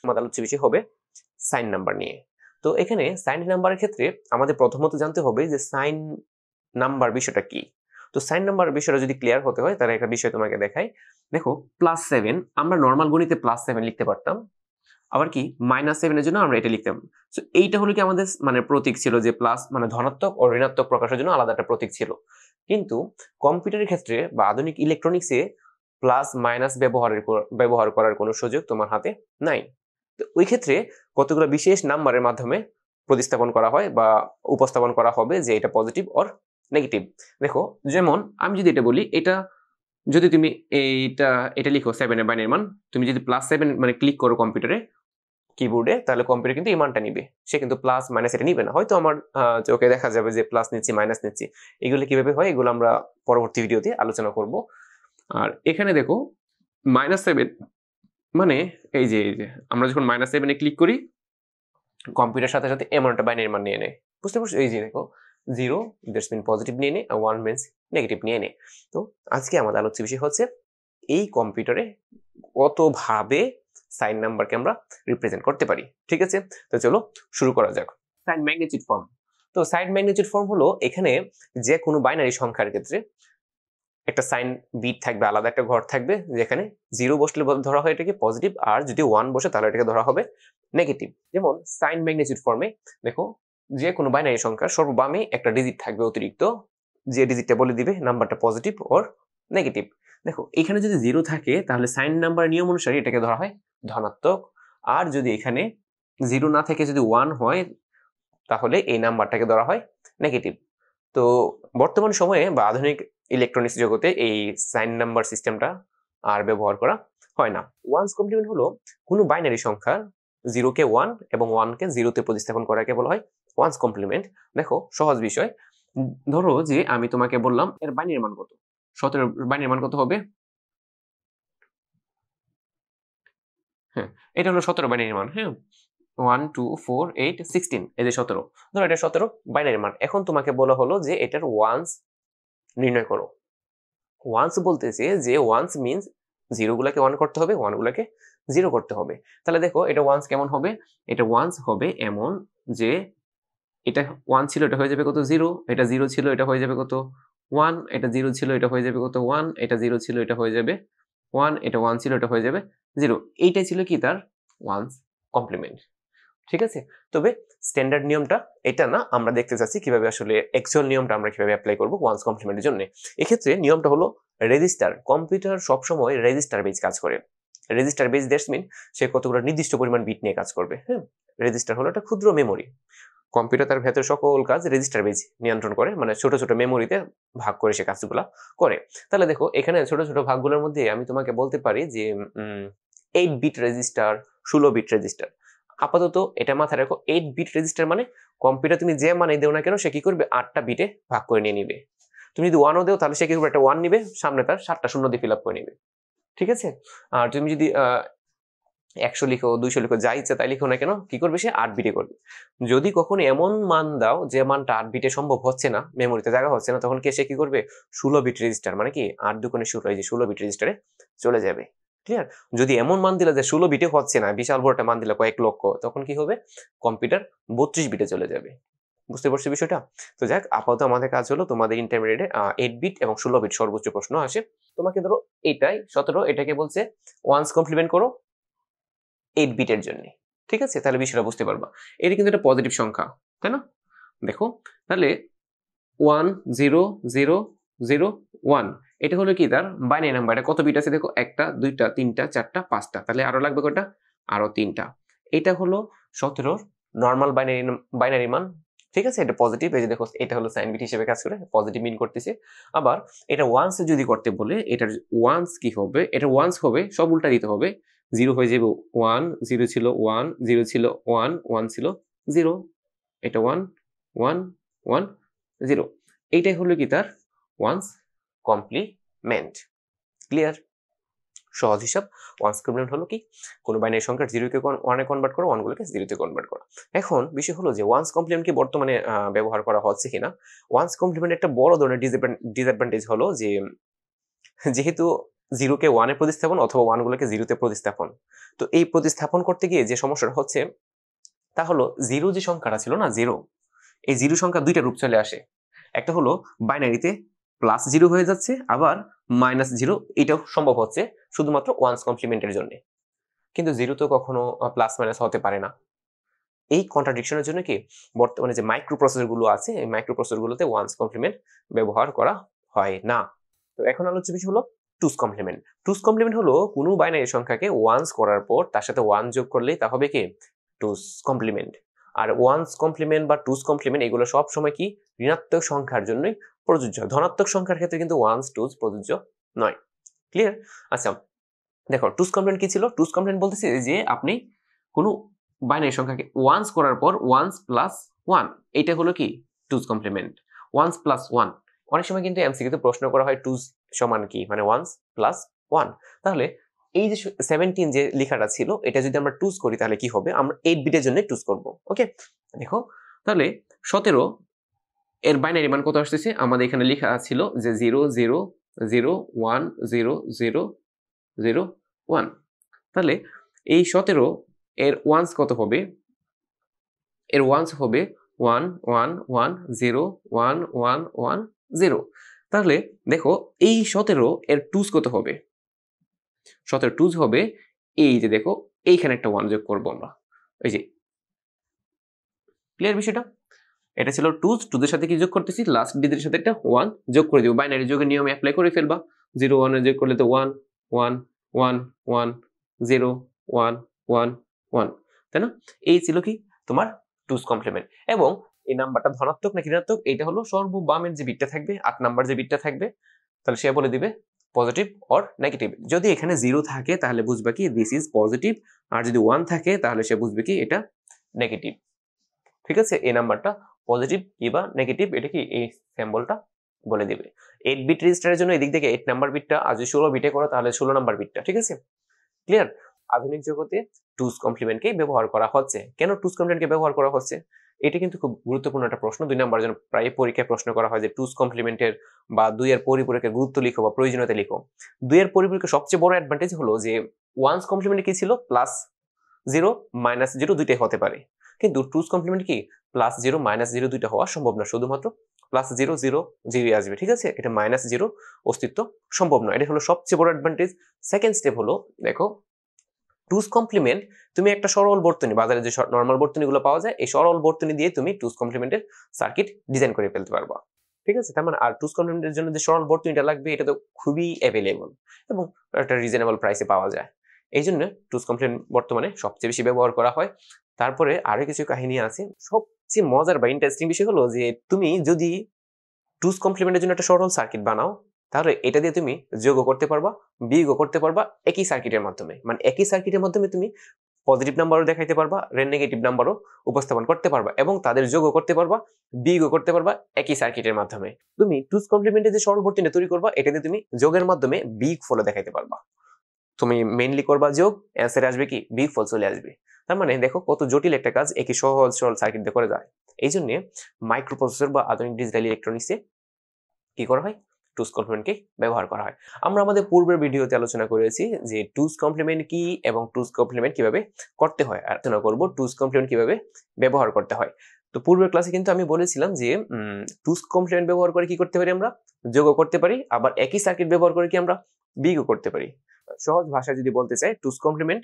আমাদের আলোচ্য বিষয় হবে সাইন নাম্বার নিয়ে। তো এখানে সাইন নাম্বারের ক্ষেত্রে আমাদের প্রথমত জানতে হবে যে সাইন নাম্বার বিষয়টা কি। তো সাইন নাম্বার বিষয়টা যদি ক্লিয়ার হতে হয় তাহলে একটা বিষয় তোমাকে দেখাই। দেখো +7 আমরা নর্মাল গণিতে +7 লিখতে পারতাম, আবার কি -7 এর জন্য আমরা এটা লিখতাম। সো এইটা হলো কি আমাদের মানে প্রতীক ছিল যে প্লাস মানে ধনাত্মক ও ঋণাত্মক প্রকাশের জন্য আলাদা একটা প্রতীক ছিল। কিন্তু কম্পিউটারের ক্ষেত্রে বা আধুনিক ইলেকট্রনিক্সে প্লাস মাইনাস ব্যবহার করার কোনো সুযোগ তোমার হাতে নাই। তো ওই ক্ষেত্রে কতগুলো বিশেষ নাম্বারের মাধ্যমে প্রতিস্থাপন করা হয় বা উপস্থাপন করা হবে যে এটা পজিটিভ অর নেগেটিভ। দেখো যেমন আমি যদি এটা বলি, এটা যদি তুমি এটা লিখো 7 এর বাইনারি মান, তুমি যদি +7 মানে ক্লিক করো কম্পিউটারে কিবোর্ডে, তাহলে কম্পিউটার কিন্তু এই মানটা নিবে। সে কিন্তু প্লাস মাইনাস এটা নিবে না। হয়তো আমার চোখে দেখা যাবে যে প্লাস নিচ্ছি মাইনাস নিচ্ছি। এগুলো কিভাবে হয় এগুলো আমরা পরবর্তী ভিডিওতে আলোচনা করব। আর এখানে দেখো -7 মানে এই যে আমরা যখন -7 এ ক্লিক করি কম্পিউটার সাথে সাথে এমন একটা বাইনারি মান নিয়ে নেয়। বুঝতে পারছো? এই যে দেখো 0 দ্যাটস মিন পজিটিভ নিয়ে নেয় আর 1 মিনস নেগেটিভ নিয়ে নেয়। তো আজকে আমাদের আলোচ্য বিষয় হচ্ছে এই কম্পিউটারে কতভাবে সাইন নাম্বারকে আমরা রিপ্রেজেন্ট করতে পারি। ঠিক আছে, তো চলো শুরু করা যাক। Sign magnitude form. তো সাইন ম্যাগনিটিউড ফর্ম হলো এখানে যে কোনো বাইনারি সংখ্যার ক্ষেত্রে একটা সাইন বিট থাকবে, আলাদা একটা ঘর থাকবে, যেখানে 0 বসলে ধরা হয় এটাকে পজিটিভ, আর যদি 1 বসে তাহলে এটাকে ধরা হবে নেগেটিভ। যেমন সাইন ম্যাগনিটিউড ফর্মে দেখো যে কোনো বাইনারি সংখ্যার সর্ববামে একটা ডিজিট থাকবে অতিরিক্ত, যে ডিজিটটা বলে দিবে নাম্বারটা পজিটিভ অর নেগেটিভ। দেখো এখানে যদি 0 থাকে তাহলে সাইন নাম্বার নিয়ম অনুসারে এটাকে ধরা হয় ধনাত্মক, আর যদি এখানে 0 না থেকে যদি 1 হয় তাহলে এই নাম্বারটাকে ধরা হয় নেগেটিভ। তো বর্তমান সময়ে বা আধুনিক ইলেকট্রনিক্স জগতে এই সাইন নাম্বার সিস্টেমটা আর ব্যবহার করা হয় না। ওয়ান্স কমপ্লিমেন্ট হলো কোনো বাইনারি সংখ্যা 0 কে 1 এবং 1 কে 0 তে প্রতিস্থাপন করাকে বলা হয় ওয়ান্স কমপ্লিমেন্ট। দেখো সহজ বিষয়, ধরো যে আমি তোমাকে বললাম এর বাইনারি মান কত, 17 বাইনারি মান কত হবে? হ্যাঁ, এটা হলো 17 বাইনারি মান। হ্যাঁ, 1 2 4 8 16, এই যে 17, ধরো এটা 17 বাইনারি মান। এখন তোমাকে বলা হলো যে এটার ওয়ান্স নির্ণয় করো। ওয়ান্স বলতেছে যে ওয়ান্স মিনস 0 গুলাকে 1 করতে হবে, 1 গুলাকে 0 করতে হবে। তাহলে দেখো এটা ওয়ান্স কেমন হবে? এটা ওয়ান্স হবে এমন যে এটা 1 ছিল এটা হয়ে যাবে কত? 0, এটা 0 ছিল এটা হয়ে যাবে কত? 1, এটা 0 ছিল এটা হয়ে যাবে কত? 1, এটা 0 ছিল এটা হয়ে যাবে 1, এটা 1 ছিল এটা হয়ে যাবে 0। এইটাই ছিল কি তার ওয়ান্স কমপ্লিমেন্ট। ঠিক আছে, তবে স্ট্যান্ডার্ড নিয়মটা এটা না, আমরা দেখতে চাচ্ছি কিভাবে আসলে অ্যাকচুয়াল নিয়মটা আমরা কিভাবে অ্যাপ্লাই করব ওয়ান্স কমপ্লিমেন্টের জন্য। এক্ষেত্রে নিয়মটা হলো রেজিস্টার। কম্পিউটার সবসময় রেজিস্টার বেজ কাজ করে। রেজিস্টার বেজ দ্যাটস মিন সে কতগুলো নির্দিষ্ট পরিমাণ বিট নিয়ে কাজ করবে। হ্যাঁ, রেজিস্টার হলো একটা ক্ষুদ্র মেমোরি। কম্পিউটার তার ভেতর সকল কাজ রেজিস্টার বেজ নিয়ন্ত্রণ করে, মানে ছোট ছোট মেমোরিতে ভাগ করে সে কাজগুলো করে। তাহলে দেখো এখানে ছোট ছোট ভাগগুলোর মধ্যে আমি তোমাকে বলতে পারি যে 8 বিট রেজিস্টার, 16 বিট রেজিস্টার। আপাতত এটা মাথায় রাখো, 8 বিট রেজিস্টার মানে কম্পিউটার তুমি যে মানে দেও না কেন সে কি করবে 8টা বিটে ভাগ করে নিয়ে নিবে। তুমি যদি 1ও দেও তাহলে সে কি করবে একটা 1 নিবে, সামনে তার 7টা শূন্য দিয়ে ফিল আপ করে নিবে। ঠিক আছে, আর তুমি যদি 100 লিখো 200 লিখো যা ইচ্ছা তাই লিখো না কেন, কি করবে সে 8 বিটে করবে। যদি কখনো এমন মান দাও যে মানটা 8 বিটে সম্ভব হচ্ছে না, মেমোরিতে জায়গা হচ্ছে না, তখন সে কি করবে 16 বিট রেজিস্টার মানে কি 8 দুগুণে 16, এই যে 16 বিট রেজিস্টারে চলে যাবে। ক্লিয়ার? যদি এমন মান দিলা যে 16 বিটে হচ্ছে না, বিশাল বড় একটা মান দিলা কয়েক লক্ষ, তখন কি হবে কম্পিউটার 32 বিটে চলে যাবে। বুঝতে পারছো বিষয়টা? তো যাক, আপাতত আমাদের কাজ হলো তোমাদের ইন্টারমিডিয়েটে 8 বিট এবং 16 বিট সর্বোচ্চ প্রশ্ন আসে। তোমাকে ধরো এটাই 17, এটাকে বলছে ওয়ান্স কমপ্লিমেন্ট করো 8 বিটের জন্য। ঠিক আছে, তাহলে বিষয়টা বুঝতে পারবা। এটা কিন্তু একটা পজিটিভ সংখ্যা, তাই না? দেখো তাহলে 1 0 0 0 1, এটা হলো কি তার বাইনারি নাম্বার। এটা কত বিট আছে দেখো, 1টা 2টা 3টা 4টা 5টা, তাহলে আরো লাগবে কয়টা? আরো 3টা। এটা হলো 17 নরমাল বাইনারি মান। ঠিক আছে, এটা পজিটিভ, এই যে দেখো এটা হলো সাইন বিট হিসেবে কাজ করে, পজিটিভ মিন করতেছে। আবার এটা ওয়ান্স যদি করতে বলে, এটার ওয়ান্স কি হবে? এটা ওয়ান্স হবে সব উল্টা দিতে হবে। 0 হয়ে যাবে 1, 0 ছিল 1, 0 ছিল 1, 1 ছিল 0, এটা 1 1 1 0। এইটাই হলো কি তার ওয়ান্স কমপ্লিমেন্ট। ক্লিয়ার? সহজ হিসাব। ওয়ান্স কমপ্লিমেন্ট হলো কি কোনো বাইনারি সংখ্যার 0 কে 1 এ কনভার্ট করা, 1 গুলোকে 0 তে কনভার্ট করা। এখন বিষয় হলো যে ওয়ান্স কমপ্লিমেন্ট কি বর্তমানে ব্যবহার করা হচ্ছে কিনা। ওয়ান্স কমপ্লিমেন্ট একটা বড় ধরনের ডিসঅ্যাডভান্টেজ হলো যে যেহেতু জিরোকে ওয়ানে প্রতিস্থাপন অথবা ওয়ানগুলোকে জিরোতে প্রতিস্থাপন। তো এই প্রতিস্থাপন করতে গিয়ে যে সমস্যাটা হচ্ছে তা হলো জিরো যে সংখ্যাটা ছিল না, জিরো, এই জিরো সংখ্যা দুইটা রূপ চলে আসে। একটা হলো বাইনারিতে প্লাস জিরো হয়ে যাচ্ছে, আবার মাইনাস জিরো, এটাও সম্ভব হচ্ছে শুধুমাত্র ওয়ান্স কমপ্লিমেন্টের জন্য। কিন্তু জিরো তো কখনো প্লাস মাইনাস হতে পারে না। এই কন্ট্রাডিকশনের জন্য কি বর্তমানে যে মাইক্রো প্রসেসর গুলো আছে, এই মাইক্রো প্রসেসর গুলোতে ওয়ান্স কমপ্লিমেন্ট ব্যবহার করা হয় না। তো এখন আলোচ্য বিষয় হলো টুস কমপ্লিমেন্ট। টুস কমপ্লিমেন্ট হলো কোনো বাইনারি সংখ্যাকে ওয়ান্স করার পর তার সাথে ওয়ান যোগ করলেই তা হবে কি টুস কমপ্লিমেন্ট। আর ওয়ান্স কমপ্লিমেন্ট বা টুস কমপ্লিমেন্ট এগুলো সব সময় কি ঋণাত্মক সংখ্যার জন্যই প্রযোজ্য, ধনাত্মক সংখ্যার ক্ষেত্রে কিন্তু ওয়ান্স টুস প্রযোজ্য নয়। ক্লিয়ার? আচ্ছা দেখো টুস কমপ্লিমেন্ট কি ছিল? টুস কমপ্লিমেন্ট বলতেছে যে আপনি কোনো বাইনারি সংখ্যাকে ওয়ান্স করার পর ওয়ান্স প্লাস ওয়ান, এটা হলো কি টুস কমপ্লিমেন্ট। ওয়ান্স প্লাস ওয়ান, অনেক সময় কিন্তু এমসিকিউতে প্রশ্ন করা হয় টুস সমান কি, মানে ওয়ান্স প্লাস ওয়ান। তাহলে এই যে 17 যে লেখাটা ছিল এটা যদি আমরা টুস করি তাহলে কি হবে? আমরা 8 বিটের জন্য টুস করব। ওকে, দেখো তাহলে 17 এর বাইনারি মান কত আসতেছে? আমাদের এখানে লেখা ছিল যে 0 0 0 1 0 0 0 1। তাহলে এই 17 এর ওয়ান্স কত হবে? এর ওয়ান্স হবে 1 1 1 0 1 1 1 0। তাহলে দেখো এই 17 এর টুস কত হবে? 17 টুস হবে এই যে দেখো এইখানে একটা 1 যোগ করবো আমরা, এই যে। ক্লিয়ার বিষয়টা? এটা ছিল টুস, টুদের সাথে কি যোগ করতেছি? লাস্ট ডিজিটের সাথে একটা 1 যোগ করে দিব। বাইনারি যোগের নিয়মে অ্যাপ্লাই করে ফেলবা। 0 1 এ যোগ করলে তো 1 1 1 1 0 1 1 1, তাই না? এই ছিল কি তোমার টুস কমপ্লিমেন্ট। এবং এই নাম্বারটা ধনাত্মক নাকি ঋণাত্মক এটা হলো সর্ববামের যে বিটটা থাকবে, 8 নাম্বার যে বিটটা থাকবে, তাহলে সে বলে দিবে পজিটিভ অর নেগেটিভ। যদি এখানে 0 থাকে তাহলে বুঝবা কি দিস ইজ পজিটিভ, আর যদি 1 থাকে তাহলে সে বুঝবে কি এটা নেগেটিভ। ঠিক আছে, এই নাম্বারটা পজিটিভ কিংবা নেগেটিভ এটা কি এই সিম্বলটা বলে দিবে। 8 বিট রেজিস্টারের জন্য এদিক থেকে 8 নাম্বার বিটটা, আর যদি 16 বিটে করো তাহলে 16 নাম্বার বিটটা। ঠিক আছে, ক্লিয়ার? আধুনিক জগতে টুস কমপ্লিমেন্টকে ব্যবহার করা হচ্ছে। কেন টুস কমপ্লিমেন্টকে ব্যবহার করা হচ্ছে? এটা কিন্তু খুব গুরুত্বপূর্ণ একটা প্রশ্ন। 2 নাম্বার জন্য প্রায় পরীক্ষায় প্রশ্ন করা হয় যে টুস কমপ্লিমেন্টের বা 2 এর পরিপূরকের গুরুত্ব লিখো বা প্রয়োজনীয়তা লিখো। 2 এর পরিপূরকের সবচেয়ে বড় অ্যাডভান্টেজ হলো যে ওয়ান্স কমপ্লিমেন্টে কি ছিল? প্লাস 0 মাইনাস 0 দুইটাই হতে পারে। কিন্তু টুস কমপ্লিমেন্ট কি প্লাস 0 মাইনাস 0 দুইটা হওয়া সম্ভব না, শুধুমাত্র প্লাস 0 0 0 আসবে। ঠিক আছে, এটা মাইনাস 0 অস্তিত্ব সম্ভব নয়। এটা হলো সবচেয়ে বড় অ্যাডভান্টেজ। সেকেন্ড স্টেপ হলো দেখো টুস কমপ্লিমেন্ট, তুমি একটা সরল বর্তনী, বাজারে যে নরমাল বর্তনীগুলো পাওয়া যায় এই সরল বর্তনী দিয়ে তুমি টুস কমপ্লিমেন্টের সার্কিট ডিজাইন করে ফেলতে পারবা। ঠিক আছে, তার মানে আর টুস কমপ্লিমেন্টের জন্য যে সরল বর্তনীটা লাগবে এটা তো খুবই অ্যাভেলেবল এবং একটা রিজনেবল প্রাইসে পাওয়া যায়। এই জন্য টুস কমপ্লিমেন্ট বর্তমানে সবচেয়ে বেশি ব্যবহার করা হয়। তারপরে আরো কিছু কাহিনী আছে। সবচেয়ে মজার বা ইন্টারেস্টিং বিষয় হলো যে তুমি যদি টুস কমপ্লিমেন্টের জন্য একটা সরল সার্কিট বানাও তাহলে এটা দিয়ে তুমি যোগও করতে পারবা, বিয়োগও করতে পারবা একই সার্কিটের মাধ্যমে। মানে একই সার্কিটের মাধ্যমে তুমি পজিটিভ নাম্বারও দেখাইতে পারবা, নেগেটিভ নাম্বারও উপস্থাপন করতে পারবা এবং তাদের যোগও করতে পারবা, বিয়োগও করতে পারবা একই সার্কিটের মাধ্যমে। তুমি টুস কমপ্লিমেন্টে যে সরল বর্তনী তৈরি করবা এটা দিয়ে তুমি যোগের মাধ্যমে বিগ ফলও দেখাইতে পারবা। তুমি মেইনলি করবা যোগ, অ্যান্সারে আসবে কি বিগ ফল চলে আসবে। তার মানে দেখো কত জটিল একটা কাজ একই সহজ সরল সার্কিট দিয়ে করে যায়। এই জন্য মাইক্রোপ্রসেসর বা আধুনিক ডিজিটাল ইলেকট্রনিক্সে কি করা হয়? টুস কমপ্লিমেন্টকে ব্যবহার করা হয়। আমরা আমাদের পূর্বের ভিডিওতে আলোচনা করেছি যে টুস কমপ্লিমেন্ট কি এবং টুস কমপ্লিমেন্ট কিভাবে করতে হয়। আলোচনা করব টুস কমপ্লিমেন্ট কিভাবে ব্যবহার করতে হয়। তো পূর্বের ক্লাসে কিন্তু আমি বলেছিলাম যে টুস কমপ্লিমেন্ট ব্যবহার করে কি করতে পারি? আমরা যোগও করতে পারি, আবার একই সার্কিট ব্যবহার করে কি আমরা বিয়োগও করতে পারি। সহজ ভাষায় যদি বলতে চাই টুস কমপ্লিমেন্ট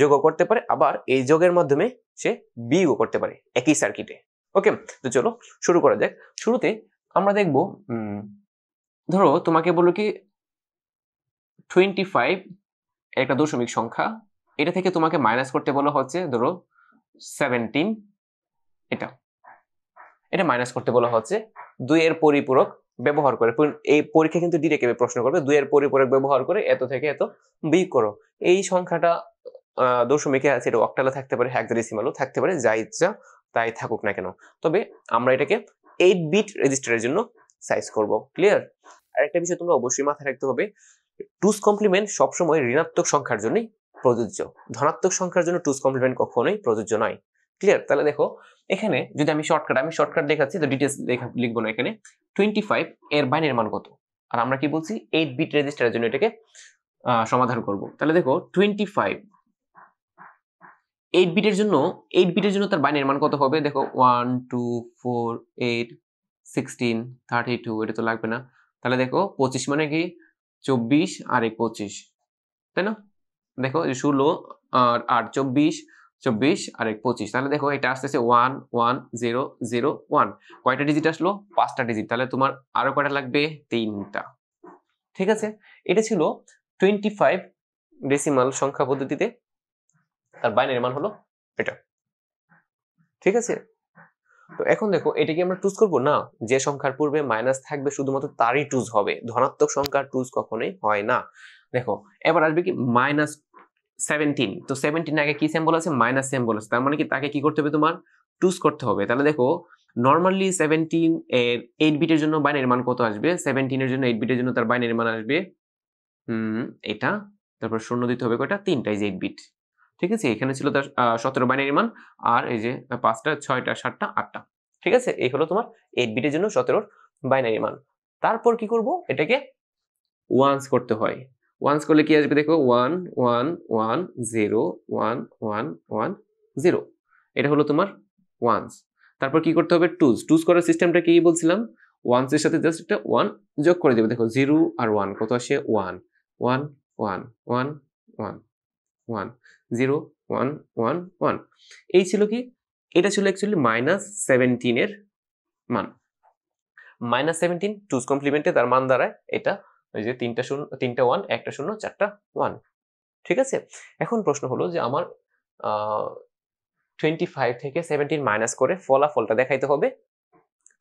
যোগও করতে পারে, আবার এই যোগের মাধ্যমে সে বিয়োগও করতে পারে একই সার্কিটে। ওকে, তো চলো শুরু করা যাক। শুরুতে আমরা দেখব ধরো তোমাকে বললো কি 25 একটা দশমিক সংখ্যা, এটা থেকে তোমাকে মাইনাস করতে বলা হচ্ছে ধরো 17, এটা মাইনাস করতে বলা হচ্ছে 2 এর পরিপূরক ব্যবহার করে। এই পরীক্ষা কিন্তু ডিরেক্ট প্রশ্ন করবে 2 এর পরিপূরক ব্যবহার করে এত থেকে এত বিয়োগ করো। এই সংখ্যাটা দশমিকে আছে, এটা অক্টালে থাকতে পারে, হেক্সাডেসিমালও থাকতে পারে, যা ইচ্ছা তাই থাকুক না কেন। তবে আমরা এটাকে 8 বিট রেজিস্টারের জন্য সাইজ করব। ক্লিয়ার? আরেকটা বিষয় তোমরা অবশ্যই মাথায় রাখতে হবে, টুস কমপ্লিমেন্ট সবসময় ঋণাত্মক সংখ্যার জন্যই প্রযোজ্য, ধনাত্মক সংখ্যার জন্য টুস কমপ্লিমেন্ট কখনোই প্রযোজ্য নয়। ক্লিয়ার? তাহলে দেখো এখানে যদি আমি শর্টকাট দেখাচ্ছি, তো ডিটেইলস লিখবো না। এখানে 25 এর বাইনারি মান কত, আর আমরা কি বলছি 8 বিট রেজিস্টারের জন্য এটাকে সমাধান করব। তাহলে দেখো 25 8 বিটের জন্য তার বাইনারি মান কত হবে? দেখো 1 2 4 8 16 32, এটা তো লাগবে না। তাহলে দেখো 25 মানে কি 24 আর 25, তাই না? দেখো 16 আর 8 24 24 আর 25, তাহলে দেখো এটা আসতেছে 1 1 0 0 1। কয়টা ডিজিট আসলো? 5টা ডিজিট। তাহলে তোমার আরো কয়টা লাগবে? 3টা। ঠিক আছে, এটা ছিল 25 ডেসিমাল সংখ্যা পদ্ধতিতে তার বাইনারি মান হলো এটা। ঠিক আছে, তো এখন দেখো এটা কি আমরা টুজ করব? না, যে সংখ্যার পূর্বে মাইনাস থাকবে শুধুমাত্র তারই টুজ হবে, ধনাত্মক সংখ্যার টুজ কখনোই হয় না। দেখো এবার আসবে কি -17। তো 17 আগে কি সিম্বল আছে? মাইনাস সিম্বল আছে, তার মানে কি তাকে কি করতে হবে? তোমার টুজ করতে হবে। তাহলে দেখো নরমালি 17 এর 8 বিটের জন্য বাইনারি মান কত আসবে? 17 এর জন্য 8 বিটের জন্য তার বাইনারি মান আসবে এটা, তারপর শূন্য দিতে হবে কয়টা? 3টা, এই যে 8 বিট। ঠিক আছে, এখানে ছিল তার 17 বাইনারি মান, আর এই যে 5টা 6টা 7টা 8টা। ঠিক আছে, এই হলো তোমার 8 বিটের জন্য 17 বাইনারি মান। তারপর কি করব? এটাকে ওয়ান্স করতে হয়। ওয়ান্স করলে কি আসবে? দেখো 1 1 1 0 1 1 1 0, এটা হলো তোমার ওয়ান্স। তারপর কি করতে হবে? টুজ করার সিস্টেমটা কি বলছিলাম? ওয়ান্স এর সাথে জাস্ট একটা 1 যোগ করে দেবে। দেখো 0 আর 1 কত আসে? 1 1 1 1 1 1 0 1 1 1। এই ছিল কি? এটা ছিল অ্যাকচুয়ালি -17 এর মান। -17 টুজ কমপ্লিমেন্টে তার মান দাঁড়ায় এটা, ওই যে 3টা 0 3টা 1 একটা 0 4টা 1। ঠিক আছে, এখন প্রশ্ন হলো যে আমার 25 থেকে 17 মাইনাস করে ফলাফলটা দেখাইতে হবে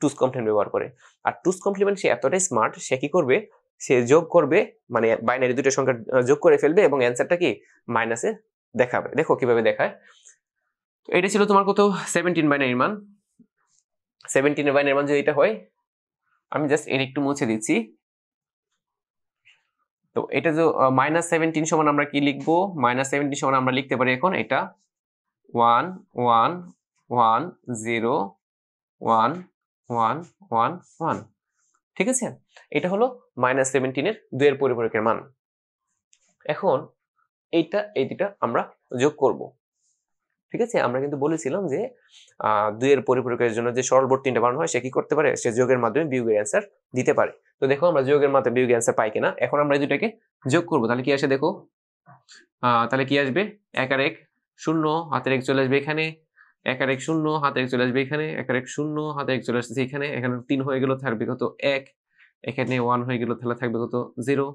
টুজ কমপ্লিমেন্ট ব্যবহার করে। আর টুজ কমপ্লিমেন্ট সে এতটাই স্মার্ট, সে কি করবে? সে যোগ করবে, মানে বাইনারি দুটো সংখ্যা যোগ করে ফেলবে এবং অ্যান্সারটা কি মাইনাসে দেখাবে। দেখো কিভাবে দেখায়। তো এটা ছিল তোমার কত? 17 বাইনারি মান। 17 এর বাইনারি মান যদি এটা হয়, আমি জাস্ট এর একটু মুছে দিচ্ছি। তো এটা যে -17 সমান আমরা কি লিখবো? -17 সমান আমরা লিখতে পারি এখন এটা 1 1 1 0 1 1 1 1। ঠিক আছে, এটা হলো -17 এর 2 এর পরিপূরকের মান। এখন এই দুটা আমরা যোগ করব। ঠিক আছে, আমরা কিন্তু বলেছিলাম যে 2 এর পরিপূরকের জন্য যে সরলবর্তীটা বানানো হয়, সে কি করতে পারে? সে যোগের মাধ্যমে বিয়োগের অ্যান্সার দিতে পারে। তো দেখো আমরা যোগের মাধ্যমে বিয়োগের অ্যান্সার পাই কিনা। এখন আমরা এই দুটাকে যোগ করব, তাহলে কি আসে দেখো। তাহলে কি আসবে? 1 আর 1 0, হাতের 1 চলে আসবে এখানে, 1 আর 1 0, হাতের 1 চলে আসবে এখানে, 1 আর 1 0, হাতের 1 চলে আসছে এখানে, এখানে 3 হয়ে গেল, থাকবে কত? 1, এখানে 1 হয়ে গেল, তাহলে থাকবে কত? 0,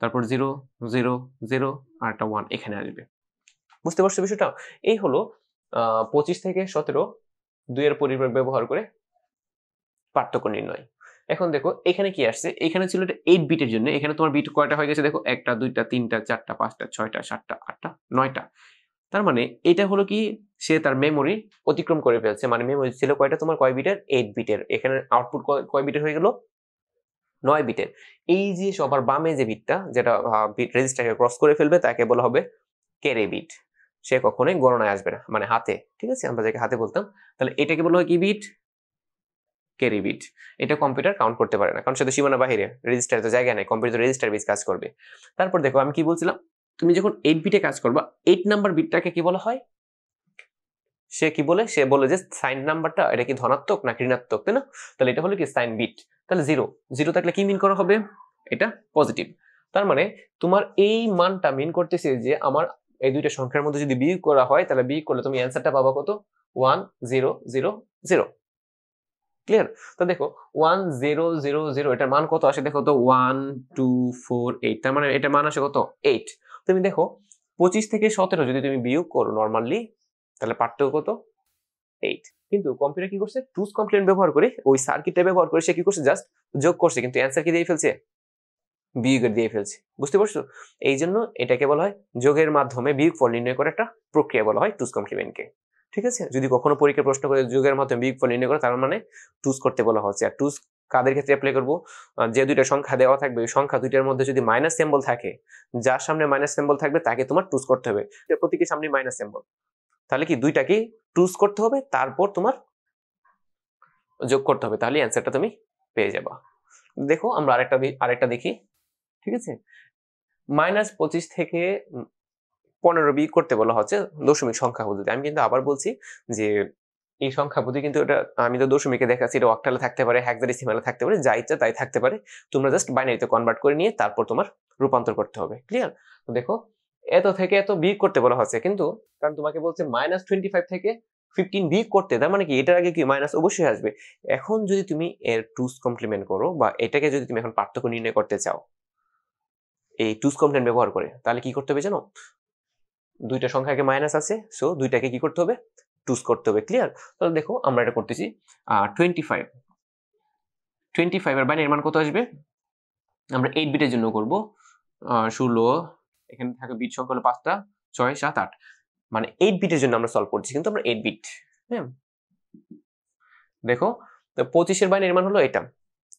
তারপর 0 0 0 আর একটা 1 এখানে আসবে। বুঝতে পারছো বিষয়টা? এই হলো 25 থেকে 17 2 এর পরিপূরক ব্যবহার করে পার্থক্য নির্ণয়। এখন দেখো এখানে কি আসছে? এখানে ছিল এটা 8 বিটের জন্য, এখানে তোমার বিট কয়টা হয়ে গেছে দেখো? 1টা 2টা 3টা 4টা 5টা 6টা 7টা 8টা 9টা। তার মানে এটা হলো কি, সে তার মেমোরি অতিক্রম করে ফেলছে। মানে মেমোরি ছিল কয়টা তোমার? কয় বিটের? 8 বিটের। এখানে আউটপুট কয় বিটের হয়ে গেল? 9 বিটের। এই যে সবার বামে যে বিটটা, যেটা বিট রেজিস্টারকে ক্রস করে ফেলবে, তাকে বলা হবে ক্যারি বিট। সে কখনোই গণনায় আসবে না, মানে হাতে। ঠিক আছে, আমরা যাকে হাতে বলতাম, তাহলে এটাকে বলা হয় কি বিট? Carry bit. এটা কম্পিউটার কাউন্ট করতে পারে না, কারণ সেটা সীমানা বাহিরে, রেজিস্টারে তো জায়গা নেই, কম্পিউটার রেজিস্টার বেস কাজ করবে। তারপর দেখো আমি কি বলছিলাম, তুমি যখন 8 বিটে কাজ করবা, 8 নাম্বার বিটটাকে কি বলা হয়? সে কি বলে? সে বলে যে সাইন নাম্বারটা এটা কি ধনাত্মক না ঋণাত্মক, তাই না? তাহলে এটা হলো কি সাইন বিট। তাহলে 0 0 থাকলে কি মিন করা হবে? এটা পজিটিভ। তার মানে তোমার এই মানটা মিন করতেছে যে আমার এই দুইটা সংখ্যার মধ্যে যদি বিয়োগ করা হয়, তাহলে বিয়োগ করলে তুমি অ্যান্সারটা পাবা কত? 1 0 0 0। ক্লিয়ার? তো দেখো 1 0 0 0 এটার মান কত আসে দেখো তো? 1 2 4 8, তার মানে এটার মান আসে কত? 8। তুমি দেখো 25 থেকে 17 যদি তুমি বিয়োগ করো নরমালি, তাহলে পার্থক্য কত? 8। কিন্তু কম্পিউটার কি করছে? টুজ কমপ্লিমেন্ট ব্যবহার করে, ওই সার্কিটটা ব্যবহার করে সে কি করছে? জাস্ট যোগ করছে, কিন্তু অ্যান্সার কি দিয়ে ফেলছে? বিয়োগের দিয়ে ফেলছে। বুঝতে পারছো? এই জন্য এটাকে বলা হয় যোগের মাধ্যমে বিয়োগফল নির্ণয় করার একটা প্রক্রিয়া বলা হয় টুজ কমপ্লিমেন্টকে। ঠিক আছে, যদি কখনো পরীক্ষায় প্রশ্ন করে যোগের মাধ্যমে বিয়োগফল নির্ণয় করে, তার মানে টুজ করতে বলা হচ্ছে। আর টুজ কাদের ক্ষেত্রে অ্যাপ্লাই করবো? যে দুইটা সংখ্যা দেওয়া থাকবে, ওই সংখ্যা দুইটার মধ্যে যদি মাইনাস সিম্বল থাকে, যার সামনে মাইনাস সিম্বল থাকবে তাকে তোমার টুজ করতে হবে। প্রতীকের সামনে মাইনাস সিম্বল, তাহলে কি দুইটাকে টুজ করতে হবে, তারপর তোমার যোগ করতে হবে, তাহলে অ্যান্সারটা তুমি পেয়ে যাবা। দেখো আমরা আরেকটা দেখি। ঠিক আছে, -25 থেকে 15 বিয়োগ করতে বলা হচ্ছে দশমিক সংখ্যা পদ্ধতি। আমি কিন্তু আবার বলছি যে এই সংখ্যা পদ্ধতি কিন্তু এটা আমি তো দশমিকে দেখাচ্ছি, এটা অক্টালে থাকতে পারে, হেক্সাডেসিমালে থাকতে পারে, যা ইচ্ছা তাই থাকতে পারে। তোমরা জাস্ট বাইনারিতে কনভার্ট করে নিয়ে তারপর তোমার রূপান্তর করতে হবে। ক্লিয়ার? তো দেখো এত থেকে এত বিয়োগ করতে বলা হচ্ছে, কিন্তু কারণ তোমাকে বলছে -25 থেকে 15 বিয়োগ করতে, তার মানে কি এটার আগে কি মাইনাস অবশ্যই আসবে। এখন যদি তুমি এর টুস কমপ্লিমেন্ট করো বা এটাকে যদি তুমি এখন পার্থক্য নির্ণয় করতে চাও এই টুস কমপ্লিমেন্ট ব্যবহার করে, তাহলে কি করতে হবে জানো? দুইটা সংখ্যাকে মাইনাস আছে, সো দুইটাকে কি করতে হবে? টুস করতে হবে। ক্লিয়ার? তাহলে দেখো আমরা এটা করতেছি 25 এর বাইনারি মান কত আসবে? আমরা 8 বিটের জন্য করব 16, এখানে থাকে বিট সংখ্যা হলো 5টা, 6 7 8, মানে 8 বিটের জন্য আমরা সলভ করছি, কিন্তু আমরা 8 বিট। হ্যাঁ, দেখো 25 এর বাইনারি মান হলো এটা,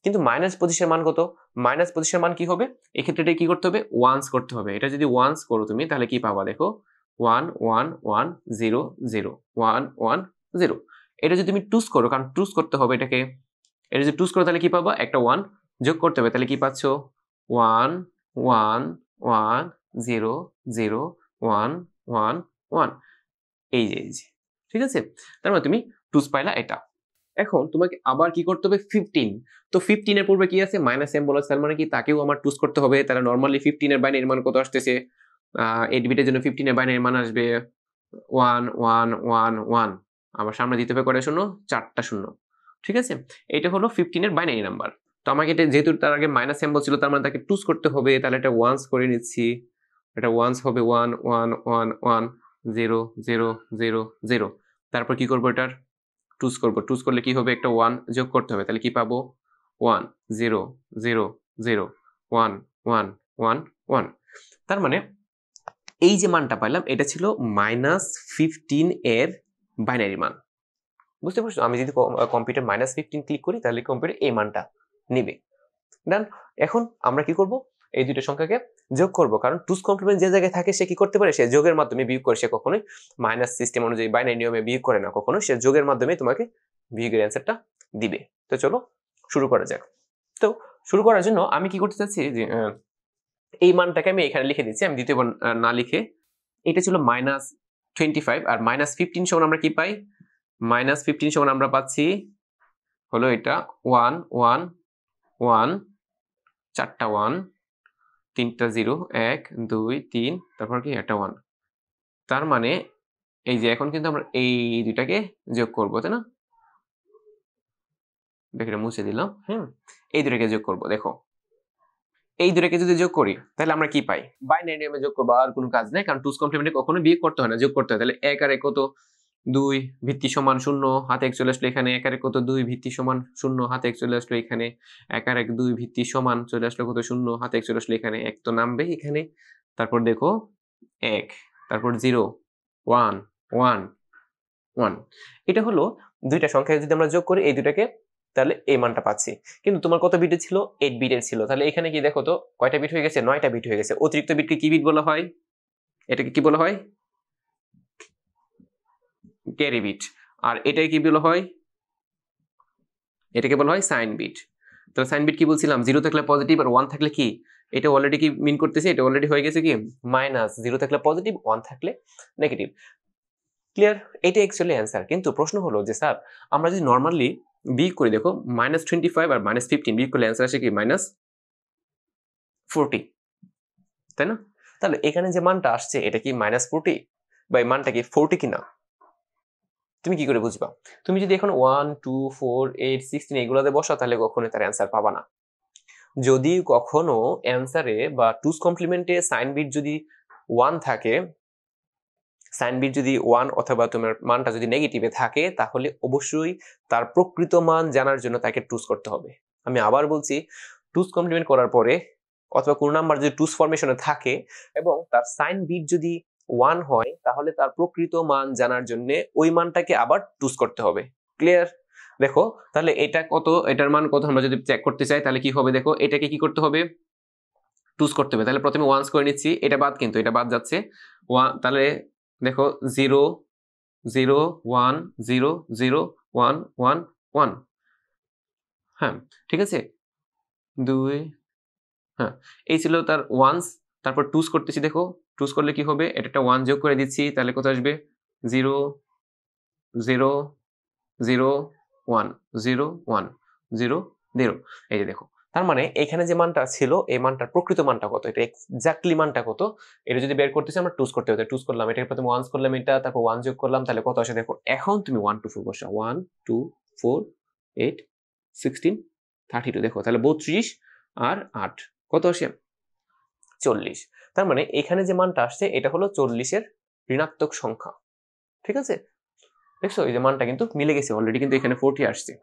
কিন্তু -25 এর মান কত? -25 এর মান কি হবে? এক্ষেত্রে এটা কি করতে হবে? ওয়ান্স করতে হবে। এটা যদি ওয়ান্স করো তুমি তাহলে কি পাবা? দেখো 1 1 1 0 0 1 1 0। এটা যদি তুমি টুস করো, কারণ টুস করতে হবে এটাকে, এটা যদি টুস করো তাহলে কি পাবা? একটা 1 যোগ করতে হবে, তাহলে কি পাচ্ছ? 1 1 1 0 0 1 1 1। এই যে ঠিক আছে, তার মানে তুমি টুস পাইলা এটা। এখন তোমাকে আবার কি করতে হবে? 15। তো 15 এর পূর্বে কি আছে? -m বলা আছে, তার মানে কি তাকেও আমার টুস করতে হবে। তাহলে নরমালি 15 এর বাইনারি মান কত আসতেছে? 8 বিটের জন্য 15 এর বাইনারি মান আসবে 1 1 1 1। আবার সামনে দিতে হবে কয়টা শূন্য? 4টা শূন্য। ঠিক আছে, এটা হলো 15 এর বাইনারি নাম্বার। তো আমাকে এটা যেহেতু তার আগে -m বলছিল, তার মানে তাকে টুস করতে হবে, তাহলে এটা ওয়ান্স করে নিচ্ছি। এটা ওয়ান্স হবে 1 1 1 1 0 0 0 0। তারপর কি করবো? এটার টুস করব। টুস করলে কি হবে? একটা 1 যোগ করতে হবে, তাহলে কি পাবো? 1 0 0 0 1 1 1 1। তার মানে এই যে মানটা পাইলাম এটা ছিল -15 এর বাইনারি মান। বুঝতে পারছো? আমি যদি কম্পিউটার -15 ক্লিক করি তাহলে কম্পিউটার এই মানটা নেবে। দেন এখন আমরা কি করব? এই দুটো সংখ্যাকে যোগ করব, কারণ টুস কমপ্লিমেন্ট যে জায়গায় থাকে সে কি করতে পারে? সে যোগের মাধ্যমে বিয়োগ করে, সে কখনোই মাইনাস সিস্টেম অনুযায়ী বাইনারি নিয়মে বিয়োগ করে না, কখনো সে যোগের মাধ্যমে তোমাকে বিয়োগের অ্যান্সারটা দিবে। তো চলো শুরু করা যাক। তো শুরু করার জন্য আমি কি করতে চাচ্ছি যে এই মানটাকে আমি এখানে লিখে দিচ্ছি, আমি দ্বিতীয়বার না লিখে। এটা ছিল -25 আর -15 সমান আমরা কি পাই? -15 সমান আমরা পাচ্ছি হলো এটা 1 1 1, 4টা 1, 3টা 0 1 2 3, তারপর কি একটা 1। তার মানে এই যে এখন কিন্তু আমরা এই দুইটাকে যোগ করবো, তাই না? দেখে মুছে দিলাম। এই দুটাকে যোগ করব। দেখো এই দুটাকে যদি যোগ করি তাহলে আমরা কি পাই? বাইনারি নিয়মে যোগ করবো, আর কোনো কাজ নেই, কারণ টুস কমপ্লিমেন্টে কখনো বিয়োগ করতে হয় না, যোগ করতে হয়। তাহলে 1 আর 1 কত? 2, ভিত্তি সমান 0, হাতে 1 চলে আসলো এখানে। 1 আর 1 কত? 2, ভিত্তি সমান 0, হাতে 1 চলে আসলো এখানে। 1 আর 1 2, ভিত্তি সমান চলে আসলো কত? 0, হাতে 1 চলে আসলো এখানে। 1 তো নামবে এখানে। তারপর দেখো 1, তারপর 0 1 1 1। এটা হলো দুইটা সংখ্যা যদি আমরা যোগ করি এই দুটাকে, তাহলে এই মানটা পাচ্ছি। কিন্তু তোমার কত বিটের ছিল? 8 বিটের ছিল। তাহলে এখানে কি দেখো তো কয়টা বিট হয়ে গেছে? 9টা বিট হয়ে গেছে। অতিরিক্ত বিটকে কি বিট বলা হয়? এটাকে কি বলা হয়? Carry bit. আর এটাকে কি বলা হয়? এটাকে বলা হয় সাইন বিট। তো সাইন বিট কি বলছিলাম? 0 থাকলে পজিটিভ আর 1 থাকলে কি? এটা অলরেডি কি মিন করতেছে? এটা অলরেডি হয়ে গেছে কি মাইনাস। 0 থাকলে পজিটিভ, 1 থাকলে নেগেটিভ। ক্লিয়ার? এটা অ্যাকচুয়ালি অ্যান্সার। কিন্তু প্রশ্ন হলো যে স্যার আমরা যদি নরমালি বিয়োগ করি, দেখো -25 আর -15 বিয়োগ করলে অ্যান্সার আসে কি? -40, তাই না? তাহলে এখানে যে মানটা আসছে এটা কি -40 বা এই মানটা কি 40 কিনা? তুমি কি করে বুঝবা? তুমি যদি এখন 1 2 4 8 16 এগুলোতে বসাও তাহলে কখনোই তার অ্যান্সার পাবা না। যদি কখনো অ্যান্সারে বা টুস কমপ্লিমেন্টে সাইন বিট যদি 1 থাকে, সাইন বিট যদি 1 অথবা তোমার মানটা যদি নেগেটিভে থাকে, তাহলে অবশ্যই তার প্রকৃত মান জানার জন্য তাকে টুস করতে হবে। আমি আবার বলছি, টুস কমপ্লিমেন্ট করার পরে অথবা কোন নাম্বার যদি টুস ফরমেশনে থাকে এবং তার সাইন বিট যদি 1 হয়, তাহলে তার প্রকৃত মান জানার জন্য ওই মানটাকে আবার টুস করতে হবে। ক্লিয়ার? দেখো তাহলে এটা কত, এটার মান কত আমরা যদি চেক করতে চাই তাহলে কি হবে? দেখো এটাকে কি করতে হবে? টুস করতে হবে। তাহলে প্রথমে ওয়ান্স করে নিচ্ছি, এটা বাদ, কিন্তু এটা বাদ যাচ্ছে। তাহলে দেখো 0 0 1 0 0 1 1 1। হ্যাঁ, ঠিক আছে। 2, হ্যাঁ, এই ছিল তার ওয়ান্স। তারপর টুস করতেছি, দেখো টুস করলে কি হবে, এটা একটা 1 যোগ করে দিচ্ছি, তাহলে কত আসবে 0 0 0 1 0 1 0 0। এই যে দেখো, তার মানে এখানে যে মানটা ছিল এই মানটার প্রকৃত মানটা কত, এটা এক্স্যাক্টলি মানটা কত, এটা যদি বের করতেছি আমরা টুস করতে হবে, টুস করলাম, এটাকে প্রথমে ওয়ান্স করলাম, এটা তারপর 1 যোগ করলাম, তাহলে কত আসে দেখো। এখন তুমি 1 2 4 বসাও, 1 2 4 8 16 32, দেখো তাহলে 32 আর 8 কত আসে 40। তার মানে এখানে যে মানটা আসছে এটা হলো 40 এর ঋণাত্মক সংখ্যা। ঠিক আছে, দেখছো এই যে মানটা কিন্তু মিলে গেছে অলরেডি, কিন্তু এখানে 40 আসছে।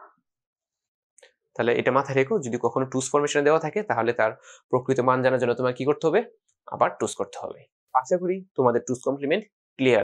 তাহলে এটা মাথায় রেখো, যদি কখনো টুস ফরমেশনে দেওয়া থাকে তাহলে তার প্রকৃত মান জানার জন্য তোমার কি করতে হবে, আবার টুস করতে হবে। আশা করি তোমাদের টুস কমপ্লিমেন্ট